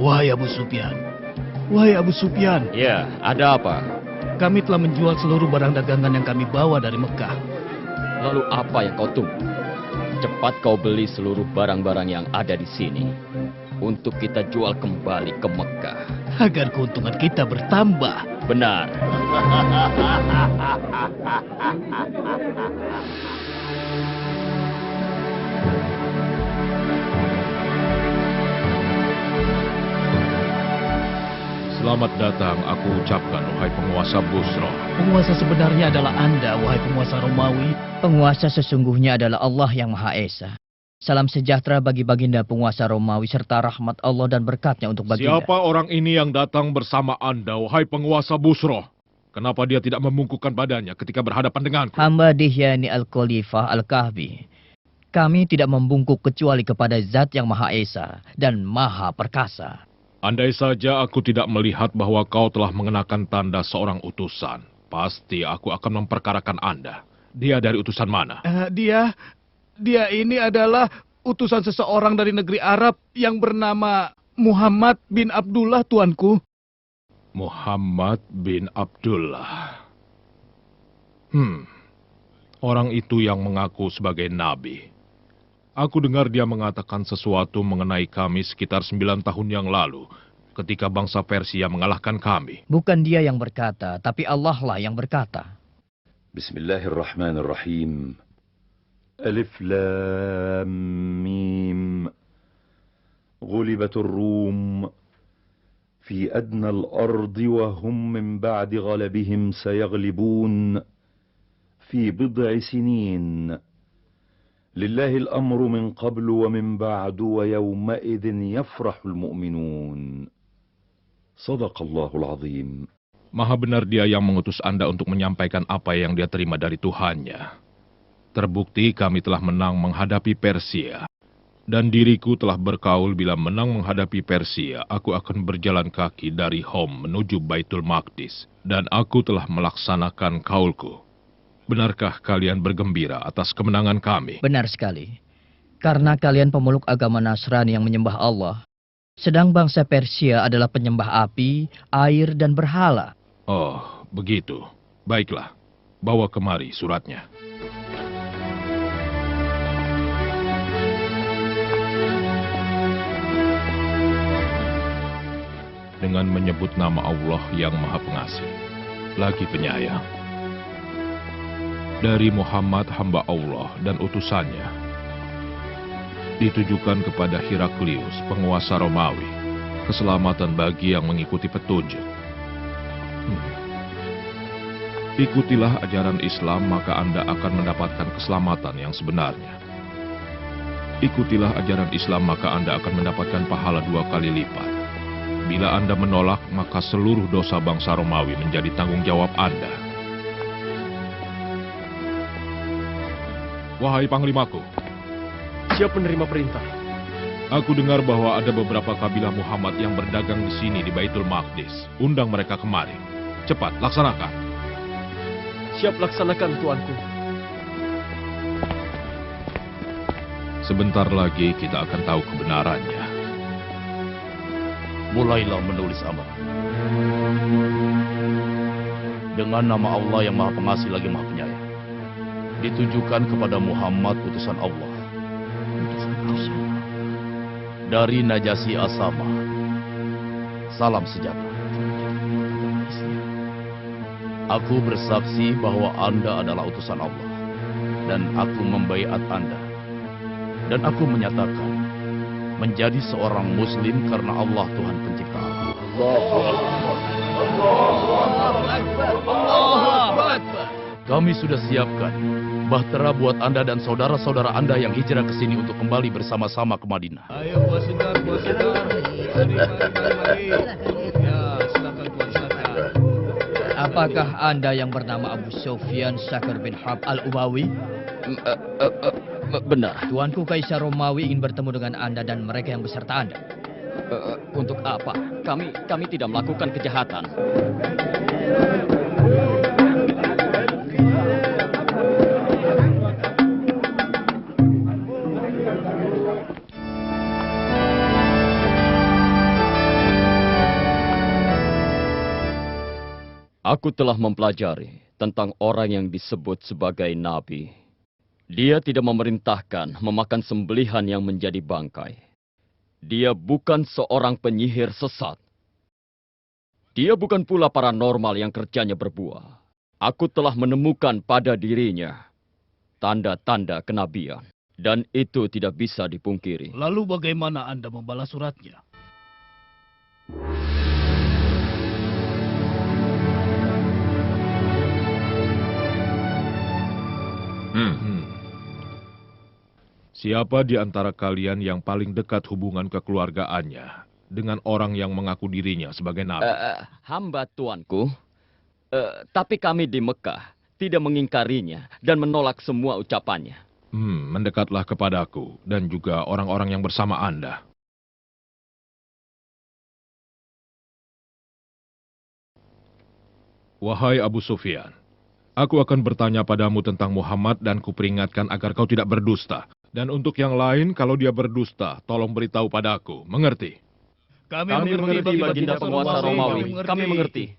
Wahai Abu Sufyan. Wahai Abu Sufyan. Ya, ada apa? Kami telah menjual seluruh barang dagangan yang kami bawa dari Mekah. Lalu apa yang kau tunggu? Cepat kau beli seluruh barang-barang yang ada di sini untuk kita jual kembali ke Mekah. Agar keuntungan kita bertambah. Benar. Selamat datang, aku ucapkan, wahai penguasa Busra. Penguasa sebenarnya adalah Anda, wahai penguasa Romawi. Penguasa sesungguhnya adalah Allah yang Maha Esa. Salam sejahtera bagi baginda penguasa Romawi serta rahmat Allah dan berkatnya untuk baginda. Siapa orang ini yang datang bersama Anda, wahai penguasa Busra? Kenapa dia tidak membungkukkan badannya ketika berhadapan denganku? Hamba Dihyani Al-Khalifah Al-Kahfi. Kami tidak membungkuk kecuali kepada Zat yang Maha Esa dan Maha Perkasa. Andai saja aku tidak melihat bahwa kau telah mengenakan tanda seorang utusan, pasti aku akan memperkarakan Anda. Dia dari utusan mana? Dia ini adalah utusan seseorang dari negeri Arab yang bernama Muhammad bin Abdullah, tuanku. Muhammad bin Abdullah. Orang itu yang mengaku sebagai nabi. Aku dengar dia mengatakan sesuatu mengenai kami sekitar 9 tahun yang lalu, ketika bangsa Persia mengalahkan kami. Bukan dia yang berkata, tapi Allah lah yang berkata. Bismillahirrahmanirrahim. Alif Lam Mim. Ghulibatur Rum. Fi adna al-ardi wa hum min ba'di ghalabihim sayaglibun. Fi bid'i sinin. لله الأمر من قبل ومن بعد ويومئذ يفرح المؤمنون صدق الله العظيم. Maha benar dia yang mengutus Anda untuk menyampaikan apa yang dia terima dari Tuhannya. Terbukti kami telah menang menghadapi Persia. Dan diriku telah berkaul bila menang menghadapi Persia, aku akan berjalan kaki dari Hom menuju Baitul Maqdis. Dan aku telah melaksanakan kaulku. Benarkah kalian bergembira atas kemenangan kami? Benar sekali. Karena kalian pemeluk agama Nasrani yang menyembah Allah. Sedang bangsa Persia adalah penyembah api, air, dan berhala. Oh, begitu. Baiklah, bawa kemari suratnya. Dengan menyebut nama Allah yang Maha Pengasih, lagi penyayang. Dari Muhammad hamba Allah dan utusannya, ditujukan kepada Heraklius, penguasa Romawi, keselamatan bagi yang mengikuti petunjuk. Ikutilah ajaran Islam, maka Anda akan mendapatkan keselamatan yang sebenarnya. Ikutilah ajaran Islam, maka Anda akan mendapatkan pahala 2 kali lipat. Bila Anda menolak, maka seluruh dosa bangsa Romawi menjadi tanggung jawab Anda. Wahai Panglimaku, siap menerima perintah. Aku dengar bahwa ada beberapa kabilah Muhammad yang berdagang di sini di Baitul Maqdis. Undang mereka kemari. Cepat, laksanakan. Siap laksanakan, tuanku. Sebentar lagi kita akan tahu kebenarannya. Mulailah menulis amar. Dengan nama Allah yang Maha Pengasih lagi Maha Penyayang. Ditujukan kepada Muhammad utusan Allah. Dari Najasyi Asama. Salam sejahtera. Aku bersaksi bahwa Anda adalah utusan Allah. Dan aku membaiat Anda. Dan aku menyatakan menjadi seorang muslim karena Allah Tuhan pencipta alam. Kami sudah siapkan bahtera buat Anda dan saudara-saudara Anda yang hijrah ke sini untuk kembali bersama-sama ke Madinah. Ayo, buat segar. Mari. Ya, silakan tuan, silakan. Apakah Anda yang bernama Abu Sufyan Syakir bin Harb Al-Umawi? Benar. Tuanku Kaisar Romawi ingin bertemu dengan Anda dan mereka yang beserta Anda. Untuk apa? Kami tidak melakukan kejahatan. Aku telah mempelajari tentang orang yang disebut sebagai nabi. Dia tidak memerintahkan memakan sembelihan yang menjadi bangkai. Dia bukan seorang penyihir sesat. Dia bukan pula paranormal yang kerjanya berbuah. Aku telah menemukan pada dirinya tanda-tanda kenabian. Dan itu tidak bisa dipungkiri. Lalu bagaimana Anda membalas suratnya? Siapa di antara kalian yang paling dekat hubungan kekeluargaannya dengan orang yang mengaku dirinya sebagai nabi? Hamba tuanku. Tapi kami di Mekah tidak mengingkarinya dan menolak semua ucapannya. Mendekatlah kepadaku dan juga orang-orang yang bersama Anda. Wahai Abu Sufyan, aku akan bertanya padamu tentang Muhammad dan kuperingatkan agar kau tidak berdusta. Dan untuk yang lain, kalau dia berdusta, tolong beritahu padaku. Mengerti? Kami mengerti baginda penguasa Romawi. Kami mengerti.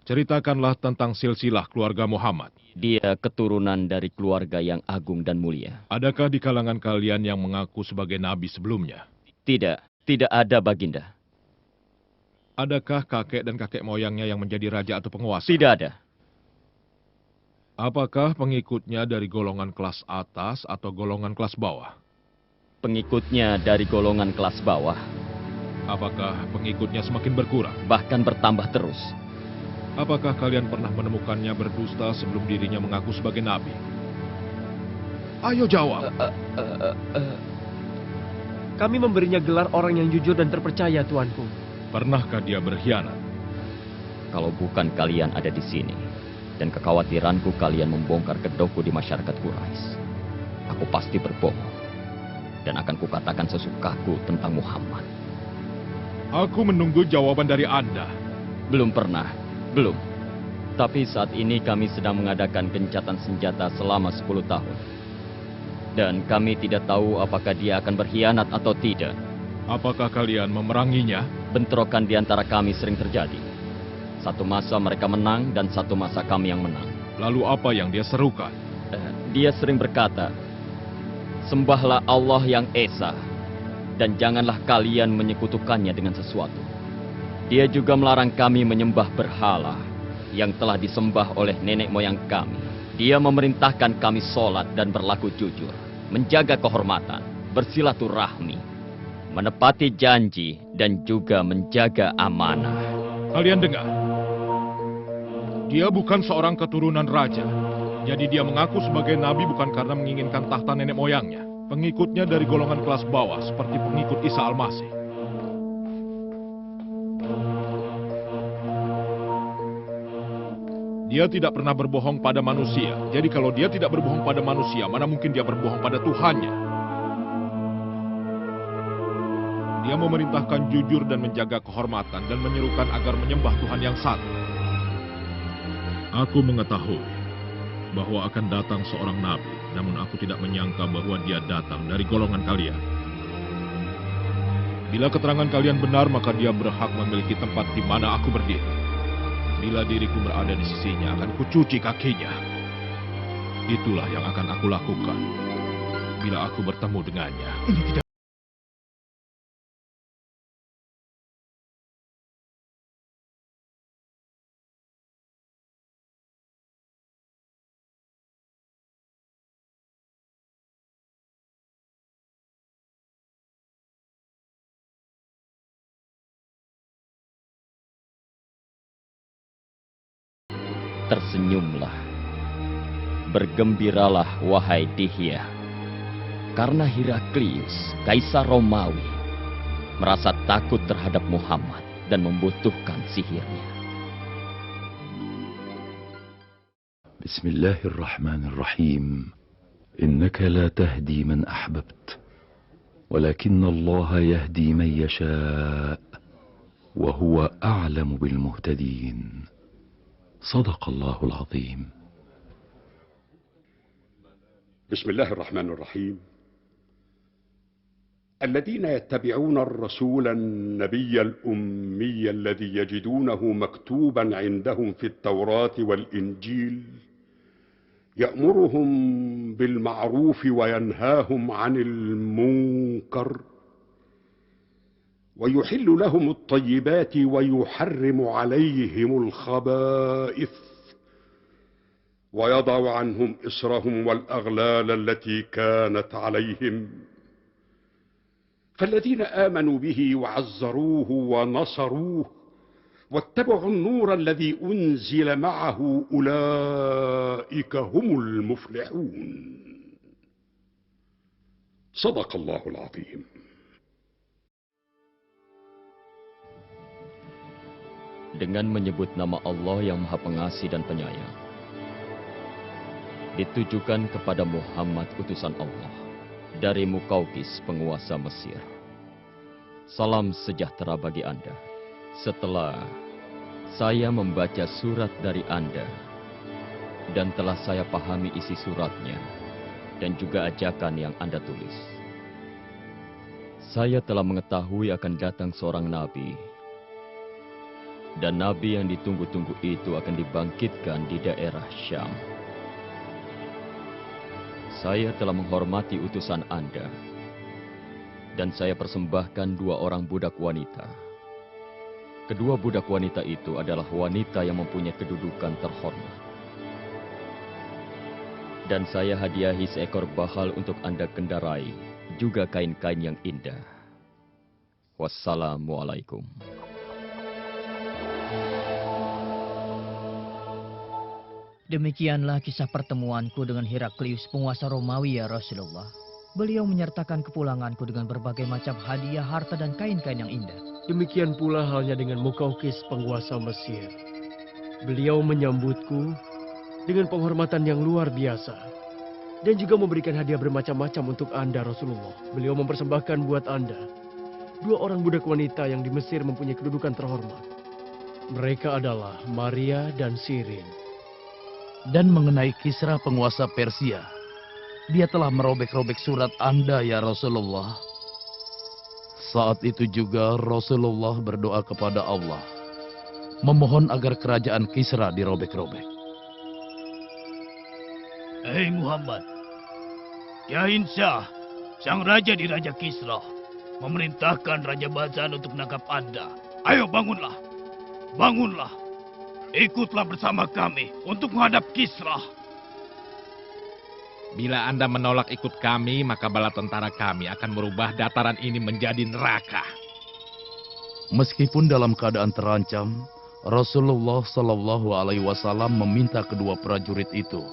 Ceritakanlah tentang silsilah keluarga Muhammad. Dia keturunan dari keluarga yang agung dan mulia. Adakah di kalangan kalian yang mengaku sebagai nabi sebelumnya? Tidak ada baginda. Adakah kakek dan kakek moyangnya yang menjadi raja atau penguasa? Tidak ada. Apakah pengikutnya dari golongan kelas atas atau golongan kelas bawah? Pengikutnya dari golongan kelas bawah. Apakah pengikutnya semakin berkurang? Bahkan bertambah terus. Apakah kalian pernah menemukannya berdusta sebelum dirinya mengaku sebagai nabi? Ayo jawab. Kami memberinya gelar orang yang jujur dan terpercaya, tuanku. Pernahkah dia berkhianat? Kalau bukan kalian ada di sini, dan kekhawatiranku kalian membongkar kedokku di masyarakat Quraisy, aku pasti berbohong. Dan akan kukatakan sesukaku tentang Muhammad. Aku menunggu jawaban dari Anda. Belum pernah. Belum. Tapi saat ini kami sedang mengadakan gencatan senjata selama 10 tahun. Dan kami tidak tahu apakah dia akan berkhianat atau tidak. Apakah kalian memeranginya? Bentrokan di antara kami sering terjadi. Satu masa mereka menang dan satu masa kami yang menang. Lalu apa yang dia serukan? Dia sering berkata, "Sembahlah Allah yang Esa, dan janganlah kalian menyekutukannya dengan sesuatu." Dia juga melarang kami menyembah berhala yang telah disembah oleh nenek moyang kami. Dia memerintahkan kami sholat dan berlaku jujur, menjaga kehormatan, bersilaturahmi, menepati janji, dan juga menjaga amanah. Kalian dengar? Dia bukan seorang keturunan raja. Jadi dia mengaku sebagai nabi bukan karena menginginkan tahta nenek moyangnya. Pengikutnya dari golongan kelas bawah seperti pengikut Isa Al-Masih. Dia tidak pernah berbohong pada manusia. Jadi kalau dia tidak berbohong pada manusia, mana mungkin dia berbohong pada Tuhannya? Dia memerintahkan jujur dan menjaga kehormatan dan menyerukan agar menyembah Tuhan yang satu. Aku mengetahui bahwa akan datang seorang nabi, namun aku tidak menyangka bahwa dia datang dari golongan kalian. Bila keterangan kalian benar, maka dia berhak memiliki tempat di mana aku berdiri. Bila diriku berada di sisinya, akan kucuci kakinya. Itulah yang akan aku lakukan bila aku bertemu dengannya. Ini tidak. Tersenyumlah, bergembiralah wahai Dihya, karena Heraklius, Kaisar Romawi, merasa takut terhadap Muhammad dan membutuhkan sihirnya. Bismillahirrahmanirrahim. Innaka la tahdi man ahbabt, ولكن الله يهدي من يشاء وهو أعلم بالمهتدين. صدق الله العظيم. بسم الله الرحمن الرحيم. الذين يتبعون الرسول النبي الأمي الذي يجدونه مكتوبا عندهم في التوراة والإنجيل يأمرهم بالمعروف وينهاهم عن المنكر ويحل لهم الطيبات ويحرم عليهم الخبائث ويضع عنهم إصرهم والأغلال التي كانت عليهم. فالذين آمنوا به وعزروه ونصروه واتبعوا النور الذي أنزل معه أولئك هم المفلحون. صدق الله العظيم. Dengan menyebut nama Allah yang Maha Pengasih dan Penyayang, ditujukan kepada Muhammad utusan Allah dari Mukaukis penguasa Mesir. Salam sejahtera bagi Anda. Setelah saya membaca surat dari Anda dan telah saya pahami isi suratnya dan juga ajakan yang Anda tulis, saya telah mengetahui akan datang seorang nabi, dan nabi yang ditunggu-tunggu itu akan dibangkitkan di daerah Syam. Saya telah menghormati utusan Anda, dan saya persembahkan 2 orang budak wanita. Kedua budak wanita itu adalah wanita yang mempunyai kedudukan terhormat. Dan saya hadiahi seekor bahal untuk Anda kendarai, juga kain-kain yang indah. Wassalamualaikum. Demikianlah kisah pertemuanku dengan Heraklius, penguasa Romawi, ya Rasulullah. Beliau menyertakan kepulanganku dengan berbagai macam hadiah, harta, dan kain-kain yang indah. Demikian pula halnya dengan Mukaukis, penguasa Mesir. Beliau menyambutku dengan penghormatan yang luar biasa dan juga memberikan hadiah bermacam-macam untuk Anda, Rasulullah. Beliau mempersembahkan buat Anda 2 orang budak wanita yang di Mesir mempunyai kedudukan terhormat. Mereka adalah Maria dan Sirin. Dan mengenai Kisra penguasa Persia, dia telah merobek-robek surat Anda, ya Rasulullah. Saat itu juga Rasulullah berdoa kepada Allah, memohon agar kerajaan Kisra dirobek-robek. Hei Muhammad, Yahin Shah, sang raja di Raja Kisra, memerintahkan Raja Bazan untuk menangkap Anda. Ayo bangunlah, bangunlah. Ikutlah bersama kami untuk menghadap Kisra. Bila Anda menolak ikut kami, maka bala tentara kami akan merubah dataran ini menjadi neraka. Meskipun dalam keadaan terancam, Rasulullah Shallallahu Alaihi Wasallam meminta kedua prajurit itu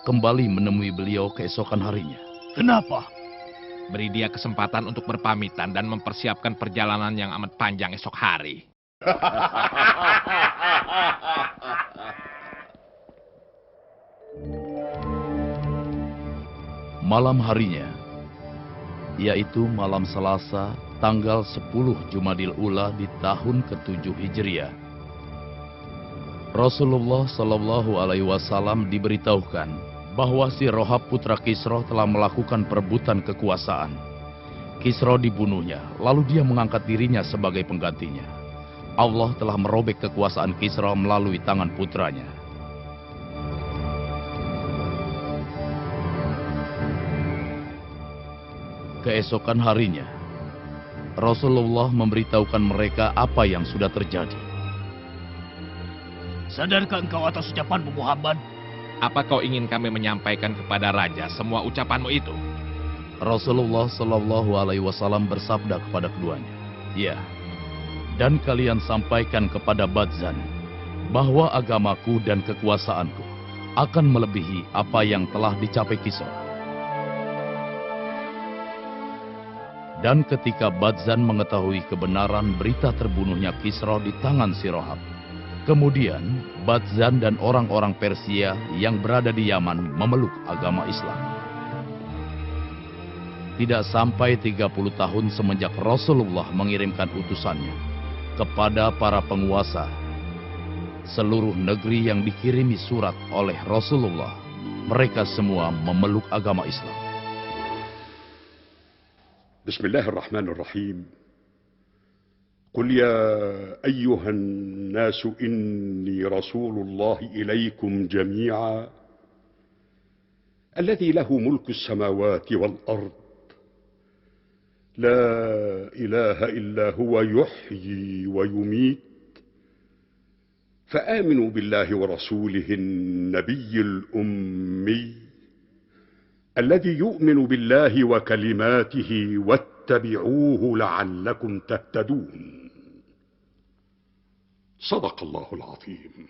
kembali menemui beliau keesokan harinya. Kenapa? Beri dia kesempatan untuk berpamitan dan mempersiapkan perjalanan yang amat panjang esok hari. Malam harinya, yaitu malam Selasa, tanggal 10 Jumadil Ula di tahun ke-7 Hijriah, Rasulullah Shallallahu Alaihi Wasallam diberitahukan bahwa si Rohab putra Kisra telah melakukan perebutan kekuasaan. Kisra dibunuhnya, lalu dia mengangkat dirinya sebagai penggantinya. Allah telah merobek kekuasaan Kisra melalui tangan putranya. Keesokan harinya, Rasulullah memberitahukan mereka apa yang sudah terjadi. Sadarkah engkau atas ucapanmu, Muhammad? Apa kau ingin kami menyampaikan kepada raja semua ucapanmu itu? Rasulullah Shallallahu Alaihi Wasallam bersabda kepada keduanya, ya, dan kalian sampaikan kepada Badzan bahwa agamaku dan kekuasaanku akan melebihi apa yang telah dicapai Kisra. Dan ketika Badzan mengetahui kebenaran berita terbunuhnya Kisra di tangan si Rohab, kemudian Badzan dan orang-orang Persia yang berada di Yaman memeluk agama Islam. tidak sampai 30 tahun semenjak Rasulullah mengirimkan utusannya kepada para penguasa, seluruh negeri yang dikirimi surat oleh Rasulullah, mereka semua memeluk agama Islam. Bismillahirrahmanirrahim. Qul ya ayyuhan nasu inni rasulullah ilaikum jami'a alladhi lahu mulku as-samawati wal ard la ilaha illa huwa yuhyi wa yumit فآمنوا بالله ورسوله النبي الأمي الذي يؤمن بالله وكلماته واتبعوه لعلكم تهتدون. صدق الله العظيم.